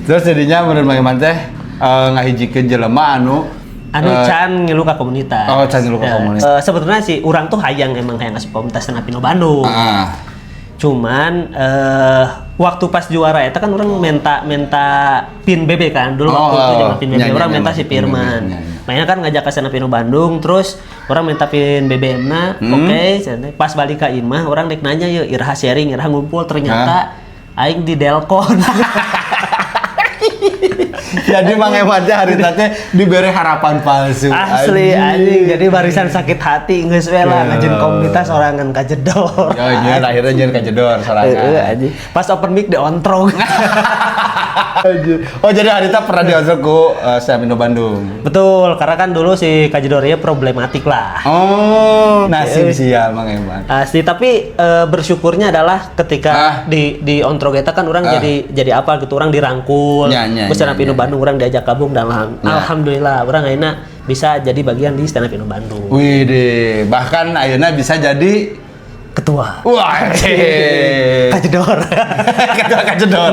Terus jadinya menurut Mang Eman teh ngahijikeun jelema anu can ngilu ka komunitas. Oh, can ngilu ka komunitas. Sebetulnya sih urang tuh hayang emang hayang ngasih komunitas Stand Up Indo Bandung. Cuman waktu pas juara eta kan orang minta pin BB kan dulu waktu itu zaman pin BB orang minta si Firman. Makanya kan ngajak ke Stand Up Indo Bandung terus orang minta pin BBM-na. Oke, pas balik ke imah orang dek nanya yeuh iraha sharing, iraha ngumpul ternyata aing di Delkon. Jadi Mang Eman teh hari teh diberi harapan palsu. Asli anjing. Jadi barisan sakit hati geus we lah ngajeun komunitas orangan kajedor. Ya akhirnya jeung kajedor sorangan. Anjing. Pas open mic diontrong. Oh jadi hari teh pernah diajak ku Stand Up Indo Bandung. Betul, karena kan dulu si kajedornya problematik lah. Oh, nasib sia Mang Eman. Asli, tapi bersyukurnya adalah ketika di ontrog eta kan orang jadi apa gitu, orang dirangkul. Stand Up Indo Bandung orang diajak gabung dan alhamdulillah orang akhirnya bisa jadi bagian di Stand Up Indo Bandung. Wih deh, bahkan akhirnya bisa jadi ketua. Wah, kajedor. Ketua kajedor.